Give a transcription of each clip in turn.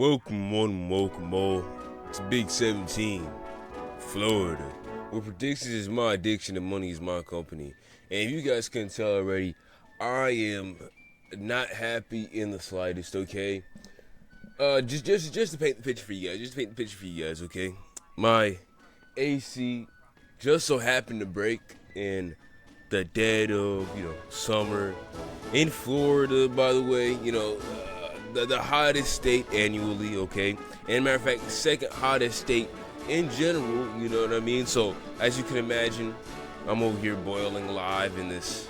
Welcome all. It's Big 17, Florida, where predictions is my addiction and money is my company. And if you guys couldn't tell already, I am not happy in the slightest, okay? Just to paint the picture for you guys, okay? My AC just so happened to break in the dead of, summer in Florida, by the way, the hottest state annually, okay? And matter of fact, the second hottest state in general, you know what I mean? So, as you can imagine, I'm over here boiling live in this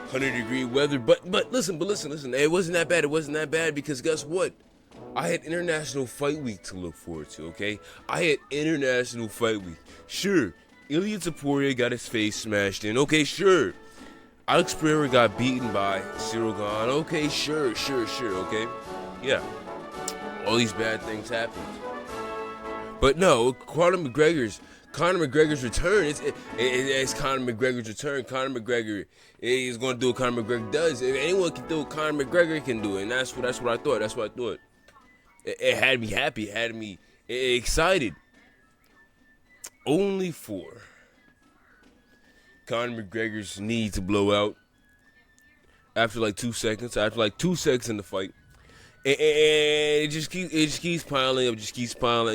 100-degree weather. But listen, it wasn't that bad because guess what? I had International Fight Week to look forward to, okay? I had International Fight Week. Sure, Ilya Taporia got his face smashed in. Okay, sure. Alex Pereira got beaten by Cyril Gane. Okay, sure, okay? Yeah. All these bad things happened. But no, Conor McGregor's return. It's Conor McGregor's return. Conor McGregor is going to do what Conor McGregor does. If anyone can do what Conor McGregor can do, and that's what I thought. It had me happy. It had me excited. Only for Conor McGregor's knee to blow out after like 2 seconds. After like 2 seconds in the fight. And it just keeps piling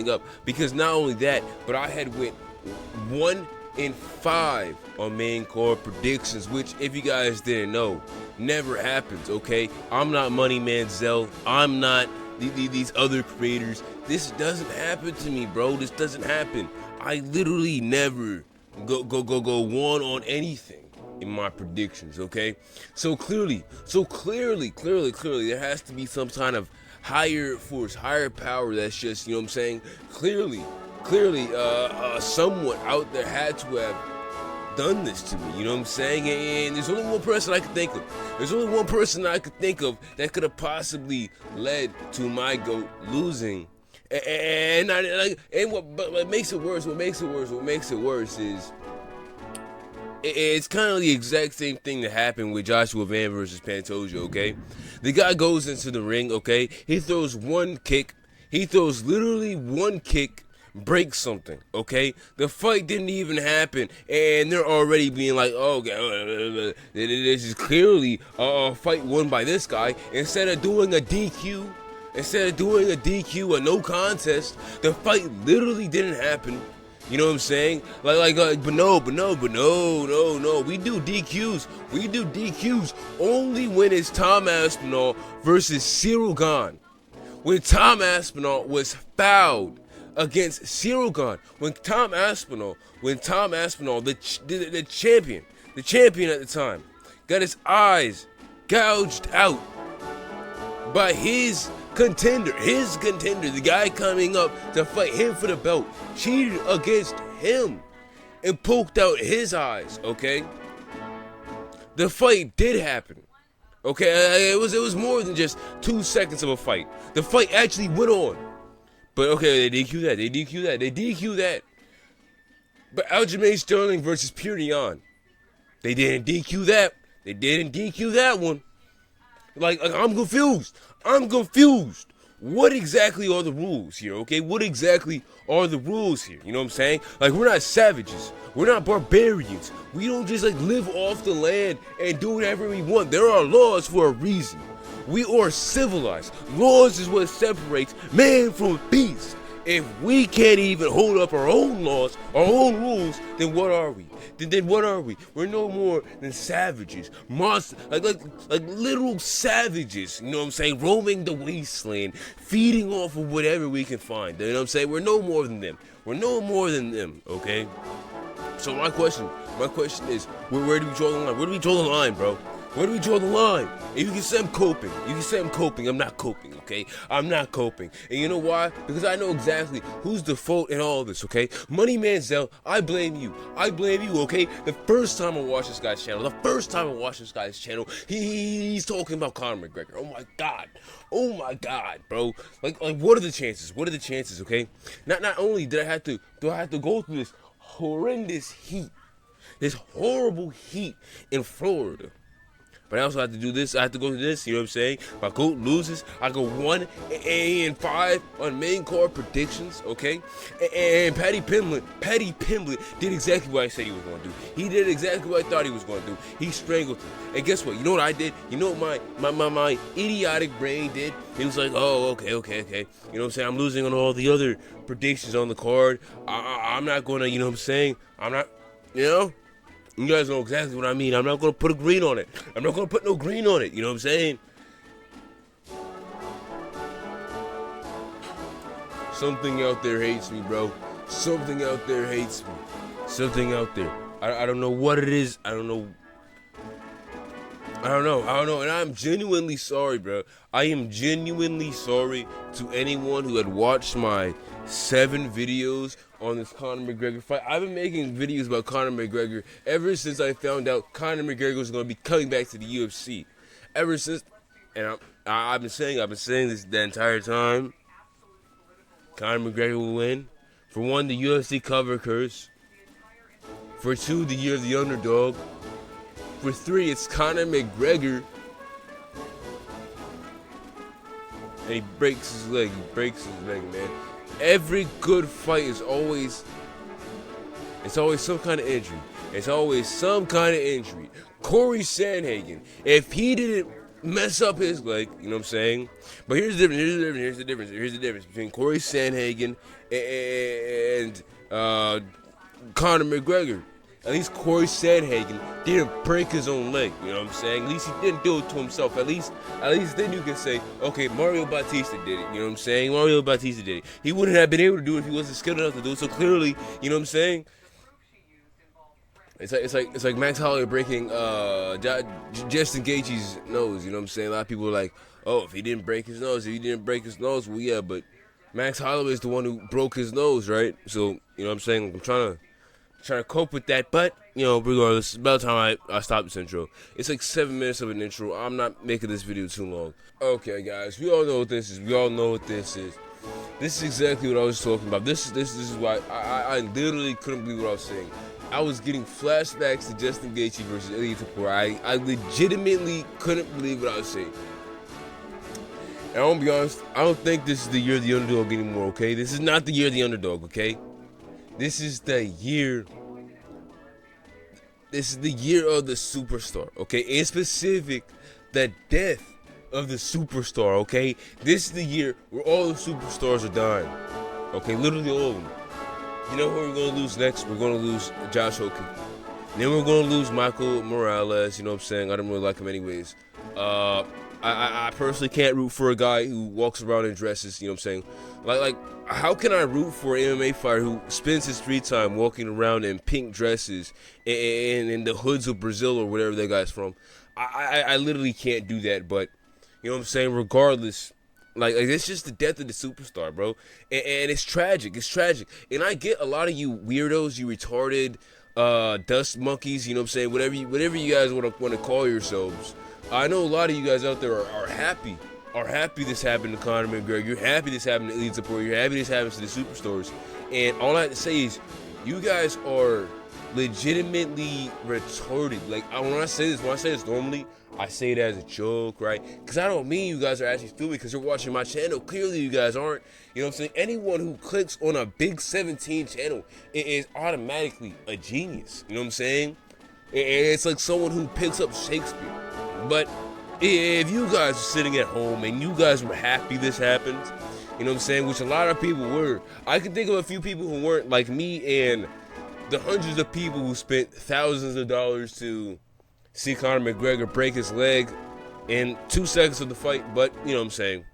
up. Because not only that, but I had went 1 in 5 on main card predictions, which, if you guys didn't know, never happens. Okay, I'm not Money Manziel. I'm not these other creators. This doesn't happen to me, bro. This doesn't happen. I literally never go 1 on anything in my predictions, okay? So clearly, there has to be some kind of higher force, higher power that's just, you know what I'm saying? Clearly, someone out there had to have done this to me, you know what I'm saying? And there's only one person I could think of. That could have possibly led to my GOAT losing. And what makes it worse is it's kind of the exact same thing that happened with Joshua Van versus Pantoja, okay? The guy goes into the ring, okay? He throws literally one kick, breaks something, okay? The fight didn't even happen, and they're already being like, oh, this is clearly a fight won by this guy. Instead of doing a DQ, a no contest, the fight literally didn't happen. You know what I'm saying? But no. We do DQs only when it's Tom Aspinall versus Cyril Gane. When Tom Aspinall was fouled against Cyril Gane. When Tom Aspinall, the champion at the time, got his eyes gouged out by his contender, the guy coming up to fight him for the belt, cheated against him and poked out his eyes, okay? The fight did happen, okay? It was more than just 2 seconds of a fight. The fight actually went on. But okay, they DQ that. But Aljamain Sterling versus Petr Yan, they didn't DQ that one. Like I'm confused. What exactly are the rules here, okay? You know what I'm saying? Like, we're not savages. We're not barbarians. We don't just, live off the land and do whatever we want. There are laws for a reason. We are civilized. Laws is what separates man from beast. If we can't even hold up our own laws, our own rules, then what are we? We're no more than savages, monsters, like literal savages. You know what I'm saying? Roaming the wasteland, feeding off of whatever we can find. You know what I'm saying? We're no more than them. Okay. So my question is, where do we draw the line? Where do we draw the line, bro? Where do we draw the line? If you can say I'm coping. I'm not coping, okay? I'm not coping. And you know why? Because I know exactly who's the fault in all of this, okay? Money Manziel, I blame you, okay? The first time I watched this guy's channel, he's talking about Conor McGregor. Oh my God, bro. Like what are the chances, okay? Not only do I have to go through this horrendous heat, this horrible heat in Florida, But I also have to do this. I have to go to this. You know what I'm saying? If my GOAT loses, I go 1-5 on main card predictions. Okay, and Paddy Pimblett did exactly what I said he was going to do. He did exactly what I thought he was going to do. He strangled him. And guess what? You know what I did? You know what my idiotic brain did? He was like, oh, okay. You know what I'm saying? I'm losing on all the other predictions on the card. I'm not going to, you know what I'm saying? I'm not, you know? You guys know exactly what I mean. I'm not going to put a green on it. I'm not going to put no green on it. You know what I'm saying? Something out there hates me, bro. Something out there hates me. Something out there. I don't know what it is. I don't know. And I'm genuinely sorry, bro. I am genuinely sorry to anyone who had watched my 7 videos on this Conor McGregor fight. I've been making videos about Conor McGregor ever since I found out Conor McGregor was going to be coming back to the UFC. Ever since, and I've been saying this the entire time. Conor McGregor will win. For 1, the UFC cover curse. For 2, the year of the underdog. For 3, it's Conor McGregor. And he breaks his leg. Man. Every good fight is always some kind of injury. Corey Sandhagen, if he didn't mess up his leg, you know what I'm saying? But here's the difference between Corey Sandhagen and Conor McGregor. At least Corey Sandhagen didn't break his own leg, you know what I'm saying? At least he didn't do it to himself. At least then you can say, okay, Mario Bautista did it, you know what I'm saying? Mario Bautista did it. He wouldn't have been able to do it if he wasn't skilled enough to do it. So clearly, you know what I'm saying? It's like Max Holloway breaking Justin Gaethje's nose, you know what I'm saying? A lot of people are like, oh, if he didn't break his nose, well, yeah, but Max Holloway is the one who broke his nose, right? So, you know what I'm saying? I'm trying to cope with that, but, you know, regardless, it's about time I stop this intro. It's like 7 minutes of an intro. I'm not making this video too long. Okay, guys, we all know what this is. This is exactly what I was talking about. This is why I literally couldn't believe what I was saying. I was getting flashbacks to Justin Gaethje versus Ilia Topuria. I legitimately couldn't believe what I was saying. And I'm gonna be honest, I don't think this is the year of the underdog anymore, okay? This is not the year of the underdog, okay? This is the year of the superstar, okay? In specific, the death of the superstar, okay? This is the year where all the superstars are dying, okay? Literally all of them. You know who we're going to lose next? We're going to lose Josh Hogan. Then we're going to lose Michael Morales, you know what I'm saying? I don't really like him anyways. I personally can't root for a guy who walks around in dresses, you know what I'm saying? Like how can I root for an MMA fighter who spends his free time walking around in pink dresses and in the hoods of Brazil or whatever that guy's from? I literally can't do that, but, you know what I'm saying? Regardless, like it's just the death of the superstar, bro. And it's tragic. And I get a lot of you weirdos, you retarded dust monkeys, you know what I'm saying? Whatever you guys want to call yourselves. I know a lot of you guys out there are happy this happened to Conor McGregor. You're happy this happened to Ilia Topuria. You're happy this happens to the superstars. And all I have to say is, you guys are legitimately retarded. Like, when I say this normally, I say it as a joke, right? Because I don't mean you guys are actually stupid because you're watching my channel. Clearly, you guys aren't. You know what I'm saying? Anyone who clicks on a Big 17 channel is automatically a genius. You know what I'm saying? It's like someone who picks up Shakespeare. But if you guys are sitting at home and you guys were happy this happened, you know what I'm saying, which a lot of people were. I can think of a few people who weren't, like me and the hundreds of people who spent thousands of dollars to see Conor McGregor break his leg in 2 seconds of the fight. But, you know what I'm saying,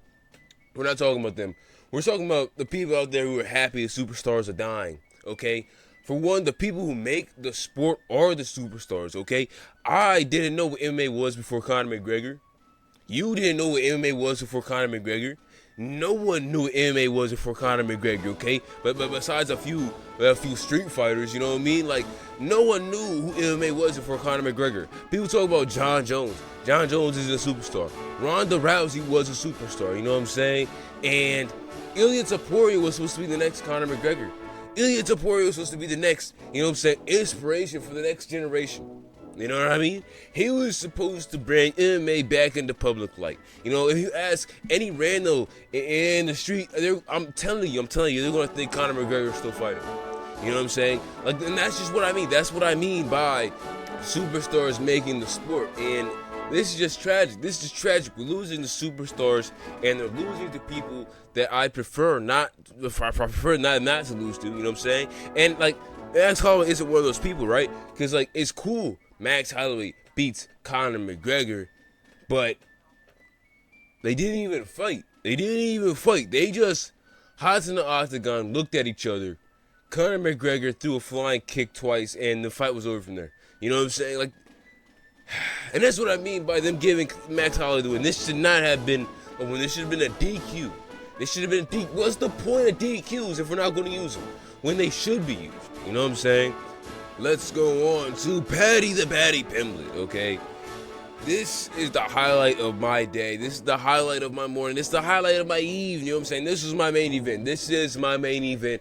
we're not talking about them. We're talking about the people out there who are happy the superstars are dying, okay? For one, the people who make the sport are the superstars, okay? I didn't know what MMA was before Conor McGregor. You didn't know what MMA was before Conor McGregor. No one knew what MMA was before Conor McGregor, okay? But besides a few street fighters, you know what I mean? Like, no one knew who MMA was before Conor McGregor. People talk about John Jones. John Jones is a superstar. Ronda Rousey was a superstar, you know what I'm saying? And Ilia Topuria was supposed to be the next Conor McGregor. Ilia Topuria was supposed to be the next, you know what I'm saying, inspiration for the next generation. You know You know what I mean? He was supposed to bring MMA back into public light. You know, if you ask any rando in the street, I'm telling you, they're gonna think Conor McGregor is still fighting. You know what I'm saying? Like, and that's just what I mean. That's what I mean by superstars making the sport. And this is just tragic. This is tragic. We're losing the superstars, and they're losing to people that I prefer not to lose to. You know what I'm saying? And like, Max Holloway isn't one of those people, right? Because like, it's cool. Max Holloway beats Conor McGregor, but they didn't even fight. They just hopped in the octagon, looked at each other. Conor McGregor threw a flying kick twice, and the fight was over from there. You know what I'm saying? Like, and that's what I mean by them giving Max Holloway the win. This should not have been a win. This should have been a DQ. This should have been a DQ. What's the point of DQs if we're not going to use them when they should be used? You know what I'm saying? Let's go on to Paddy the Baddy Pimblett, okay? This is the highlight of my day. This is the highlight of my morning. This is the highlight of my evening. You know what I'm saying? This is my main event. This is my main event.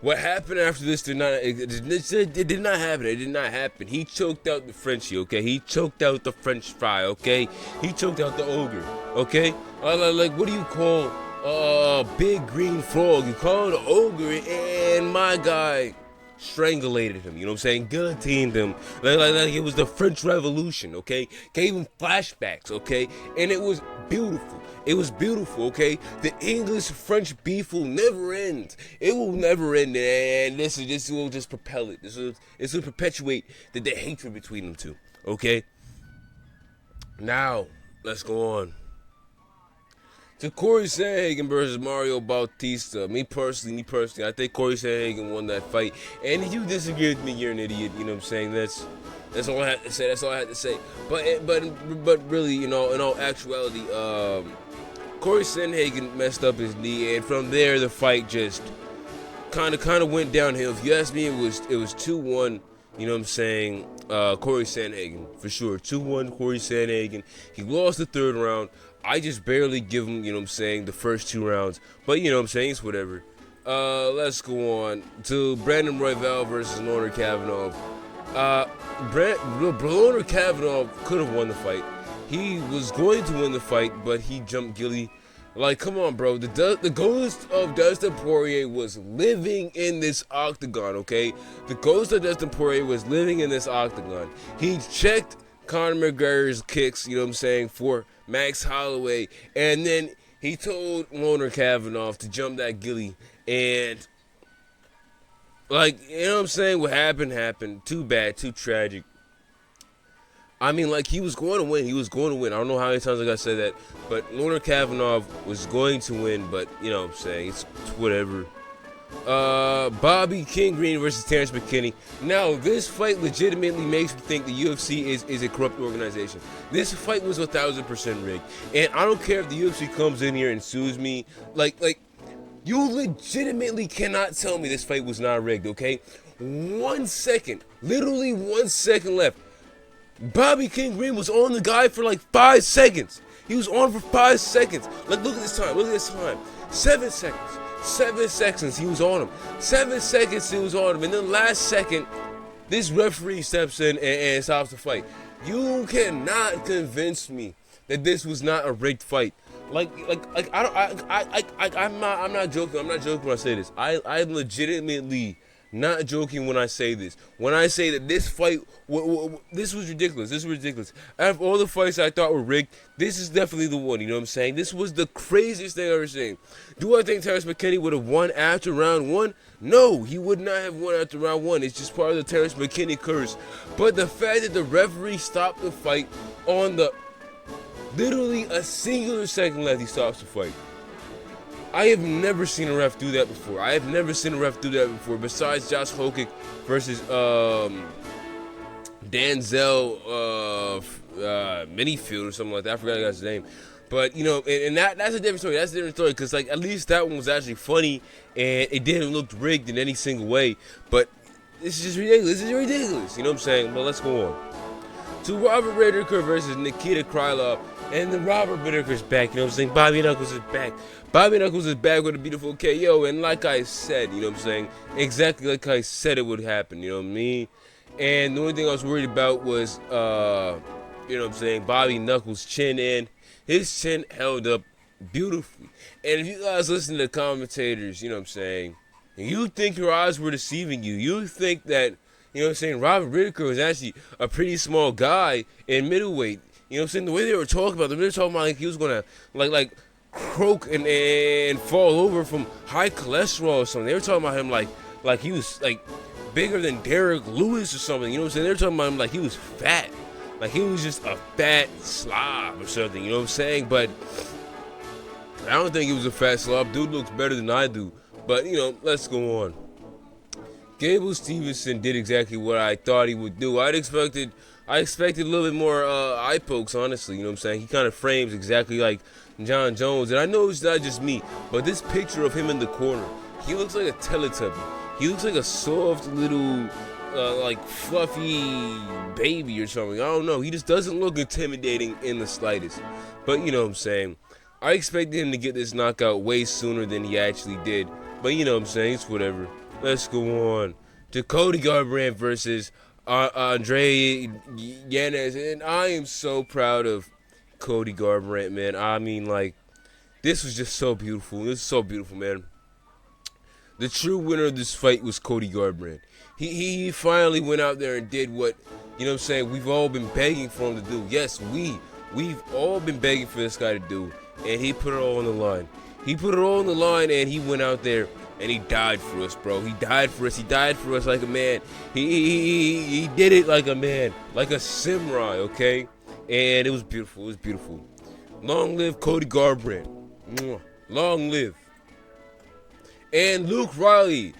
What happened after this did not happen. It did not happen. He choked out the Frenchie, okay? He choked out the French fry, okay? He choked out the ogre, okay? Like, what do you call a big green frog? You call it an ogre, and my guy strangulated him, you know what I'm saying? Guillotined him, like it was the French Revolution, okay? Gave him flashbacks, okay? And it was beautiful. It was beautiful, okay? The English-French beef will never end. It will never end, and this will just propel it. This will perpetuate the hatred between them two, okay? Now, let's go on to Corey Sandhagen versus Mario Bautista. Me personally, I think Corey Sandhagen won that fight. And if you disagree with me, you're an idiot. You know what I'm saying? That's all I have to say. That's all I had to say. But really, you know, in all actuality, Corey Sandhagen messed up his knee, and from there the fight just kind of went downhill. If you ask me, it was 2-1. You know what I'm saying? Corey Sandhagen for sure. 2-1 Corey Sandhagen. He lost the third round. I just barely give him, you know what I'm saying, the first 2 rounds. But, you know what I'm saying, it's whatever. Let's go on to Brandon Royval versus Lorna Kavanaugh. Lorna Kavanaugh could have won the fight. He was going to win the fight, but he jumped Gilly. Like, come on, bro. The ghost of Dustin Poirier was living in this octagon, okay? The ghost of Dustin Poirier was living in this octagon. He checked Conor McGregor's kicks, you know what I'm saying, for Max Holloway, and then he told Lorna Kavanaugh to jump that Gilly, and like, you know what I'm saying, what happened. Too bad, too tragic. I mean, like, he was going to win. I don't know how many times I gotta say that, but Lorna Kavanaugh was going to win, but you know what I'm saying, it's whatever. Bobby King Green versus Terrence McKinney. Now, this fight legitimately makes me think the UFC is a corrupt organization. This fight was 1,000% rigged, and I don't care if the UFC comes in here and sues me. Like, you legitimately cannot tell me this fight was not rigged, okay? 1 second, literally 1 second left. Bobby King Green was on the guy for like 5 seconds. He was on for 5 seconds. Like, look at this time. 7 seconds. 7 seconds he was on him. 7 seconds he was on him. And then last second, this referee steps in and stops the fight. You cannot convince me that this was not a rigged fight. I'm not joking. I'm not joking when I say this. I'm legitimately not joking when I say this. When I say that this fight, this was ridiculous. Out of all the fights I thought were rigged, this is definitely the one. You know what I'm saying? This was the craziest thing I've ever seen. Do I think Terrence McKinney would have won after round 1? No, he would not have won after round 1. It's just part of the Terrence McKinney curse. But the fact that the referee stopped the fight on the literally a singular second left, he stops the fight. I have never seen a ref do that before. Besides Josh Hokic versus Danzel Minifield or something like that. I forgot the guy's name. But, you know, and that's a different story. Because, like, at least that one was actually funny. And it didn't look rigged in any single way. But this is just ridiculous. You know what I'm saying? But let's go on to Robert Whittaker versus Nikita Krylov. And then Robert Whittaker's back, you know what I'm saying? Bobby Knuckles is back. Bobby Knuckles is back with a beautiful KO, and like I said, you know what I'm saying? Exactly like I said it would happen, you know what I mean? And the only thing I was worried about was, you know what I'm saying, Bobby Knuckles' chin, and his chin held up beautifully. And if you guys listen to the commentators, you know what I'm saying, you think your eyes were deceiving you. You think that, you know what I'm saying, Robert Whittaker was actually a pretty small guy in middleweight. You know what I'm saying? The way they were talking about him, they were talking about like he was going to, like croak and fall over from high cholesterol or something. They were talking about him like he was, like, bigger than Derek Lewis or something. You know what I'm saying? They were talking about him like he was fat. Like he was just a fat slob or something. You know what I'm saying? But I don't think he was a fat slob. Dude looks better than I do. But, you know, let's go on. Gable Stevenson did exactly what I thought he would do. I expected a little bit more eye pokes, honestly. You know what I'm saying? He kind of frames exactly like John Jones. And I know it's not just me, but this picture of him in the corner, he looks like a Teletubby. He looks like a soft little, like fluffy baby or something. I don't know. He just doesn't look intimidating in the slightest. But you know what I'm saying? I expected him to get this knockout way sooner than he actually did. But you know what I'm saying? It's whatever. Let's go on to Cody Garbrandt versus Andre Yanez. And I am so proud of Cody Garbrandt, man. I mean, like, this was just so beautiful. This is so beautiful, man. The true winner of this fight was Cody Garbrandt. He finally went out there and did what, you know what I'm saying, we've all been begging for him to do. Yes, we've all been begging for this guy to do. And he put it all on the line. He put it all on the line, and he went out there and he died for us, bro. He died for us. He died for us like a man. He did it like a man, like a samurai, okay? And it was beautiful. It was beautiful. Long live Cody Garbrandt. Long live. And Luke Riley,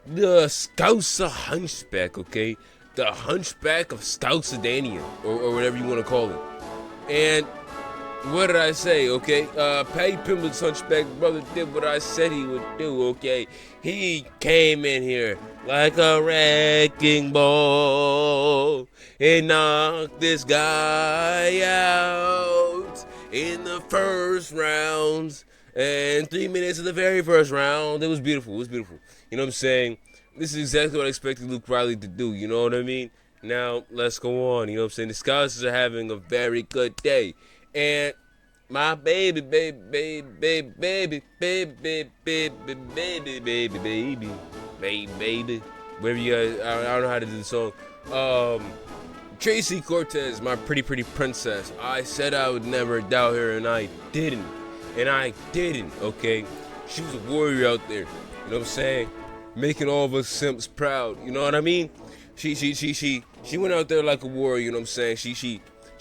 the Scouser Hunchback, okay? The Hunchback of Scoutsadania, or whatever you want to call it. And what did I say, okay? Paddy Pimblett's Hunchback brother did what I said he would do, okay? He came in here like a wrecking ball and knocked this guy out in the first rounds. And 3 minutes of the very first round, it was beautiful. It was beautiful. You know what I'm saying? This is exactly what I expected Luke Riley to do. You know what I mean? Now, let's go on. You know what I'm saying? The Scousers are having a very good day. And my baby, baby, whatever you guys, I don't know how to do the song. Tracy Cortez, my pretty princess. I said I would never doubt her, and I didn't. Okay? She was a warrior out there. You know what I'm saying? Making all of us simps proud. You know what I mean? She went out there like a warrior. You know what I'm saying? She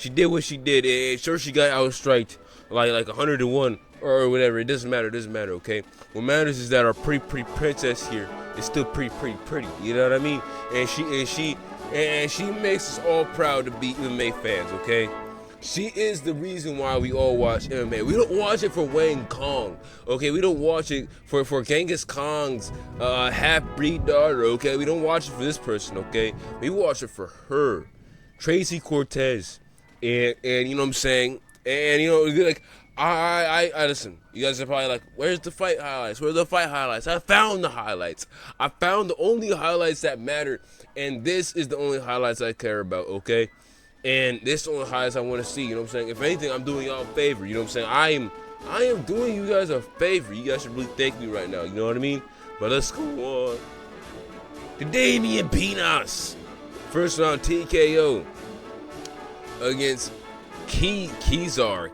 did what she did. And sure, she got outstriked like 101 or whatever. It doesn't matter. Okay? What matters is that our pretty princess here is still pretty. You know what I mean? And she makes us all proud to be MMA fans. Okay? She is the reason why we all watch MMA. We don't watch it for Wayne Kong, okay? We don't watch it for Genghis Khan's half-breed daughter, okay? We don't watch it for this person, okay? We watch it for her, Tracy Cortez, and you know what I'm saying? And you know, like, I listen. You guys are probably like, "Where's the fight highlights? Where's the fight highlights?" I found the highlights. I found the only highlights that matter, and this is the only highlights I care about, okay? And this is the only highlights I want to see, you know what I'm saying? If anything, I'm doing y'all a favor, you know what I'm saying? I am doing you guys a favor. You guys should really thank me right now, you know what I mean? But let's go on. The Damian Pinas. First round TKO against Cesar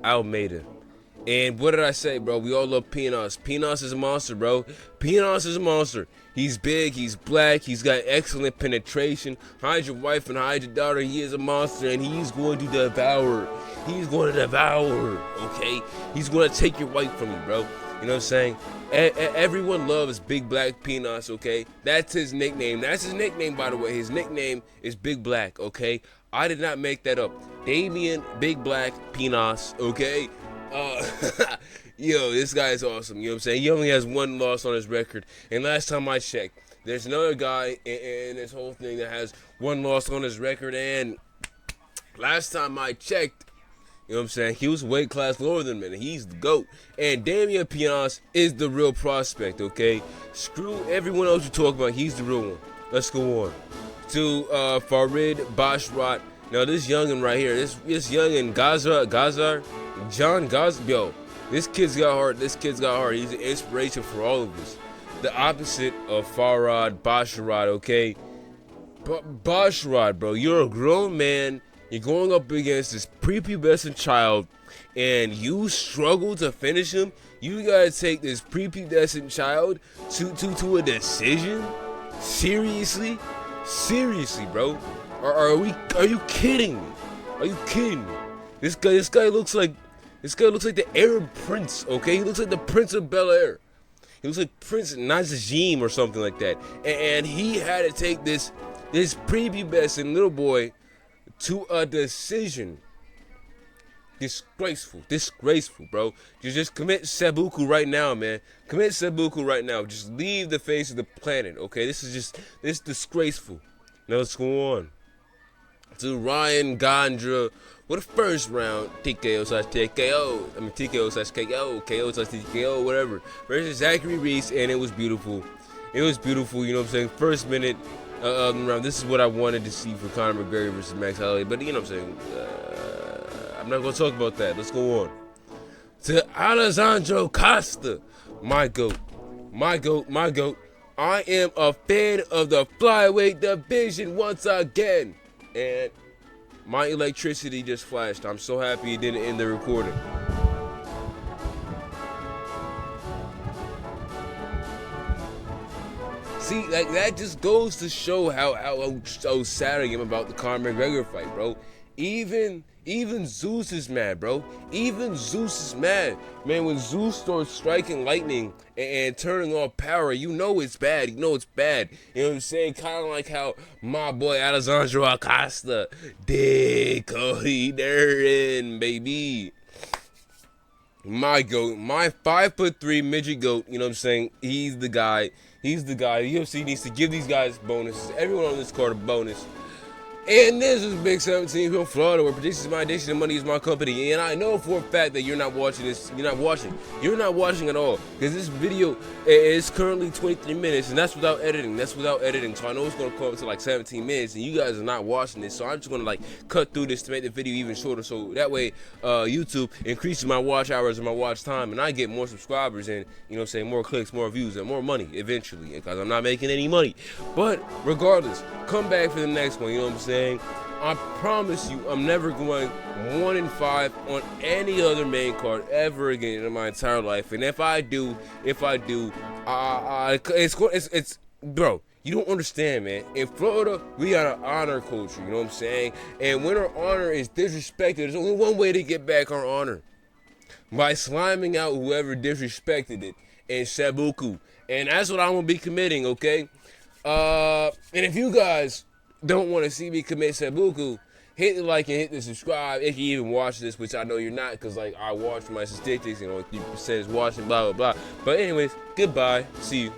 Almeida. And what did I say, bro? We all love Pinas. Pinas is a monster, bro. Pinas is a monster. He's big, he's black, he's got excellent penetration. Hide your wife and hide your daughter. He is a monster, and he's going to devour. He's going to devour, okay? He's going to take your wife from you, bro. You know what I'm saying? Everyone loves Big Black Pinas, okay? That's his nickname. That's his nickname, by the way. His nickname is Big Black, okay? I did not make that up. Damian Big Black Pinas, okay? Yo, this guy is awesome. You know what I'm saying? He only has one loss on his record. And last time I checked, there's another guy in this whole thing that has one loss on his record. And last time I checked, you know what I'm saying, he was weight class lower than me. He's the GOAT. And Damian Pinas is the real prospect, okay? Screw everyone else you talk about. He's the real one. Let's go on to Farid Bashrat. Now this youngin right here, this youngin Gazar, John Gaz, yo, this kid's got heart. This kid's got heart. He's an inspiration for all of us. The opposite of Farad Bashrat, okay? Bashrat, bro, you're a grown man. You're going up against this prepubescent child, and you struggle to finish him. You gotta take this prepubescent child to a decision? Seriously, bro. Are you kidding me? Are you kidding me? This guy looks like the Arab prince. Okay, he looks like the Prince of Bel Air. He looks like Prince Nazim or something like that. And he had to take this prepubescent little boy to a decision. Disgraceful, bro. You just commit seppuku right now, man. Commit seppuku right now. Just leave the face of the planet, okay? This is disgraceful. Now let's go on to Ryan Gondra with a first round TKO/TKO. I mean TKO/KO, KO/TKO, whatever. Versus Zachary Reese, and it was beautiful. It was beautiful, you know what I'm saying? First minute round. This is what I wanted to see for Conor McGregor versus Max Holloway, but you know what I'm saying? I'm not going to talk about that. Let's go on to Alessandro Costa. My GOAT. I am a fan of the flyweight division once again. And my electricity just flashed. I'm so happy it didn't end the recording. See, like that just goes to show how sad I am about the Conor McGregor fight, bro. Even Zeus is mad, bro. Even Zeus is mad. Man, when Zeus starts striking lightning and turning off power, you know it's bad. You know it's bad. You know what I'm saying? Kind of like how my boy Alessandro Acosta did Cody Durden, baby. My GOAT, my 5'3" midget GOAT, you know what I'm saying? He's the guy. The UFC needs to give these guys bonuses. Everyone on this card a bonus. And this is Big 17 from Florida, where predictions is my addiction and money is my company. And I know for a fact that you're not watching this. You're not watching at all. Because this video is currently 23 minutes, and that's without editing. So I know it's going to come up to like 17 minutes, and you guys are not watching this. So I'm just going to like cut through this to make the video even shorter. So that way, YouTube increases my watch hours and my watch time, and I get more subscribers and, you know what I'm saying, more clicks, more views, and more money eventually. Because I'm not making any money. But regardless, come back for the next one. You know what I'm saying? I promise you, I'm never going 1-5 on any other main card ever again in my entire life. And if I do, it's bro. You don't understand, man. In Florida, we got an honor culture. You know what I'm saying? And when our honor is disrespected, there's only one way to get back our honor: by sliming out whoever disrespected it in seppuku. And that's what I'm gonna be committing. Okay. And if you guys don't want to see me commit seppuku, hit the like and hit the subscribe if you even watch this, which I know you're not, because like I watch my statistics and only 3% is watching, blah blah blah. But anyways, goodbye, see you.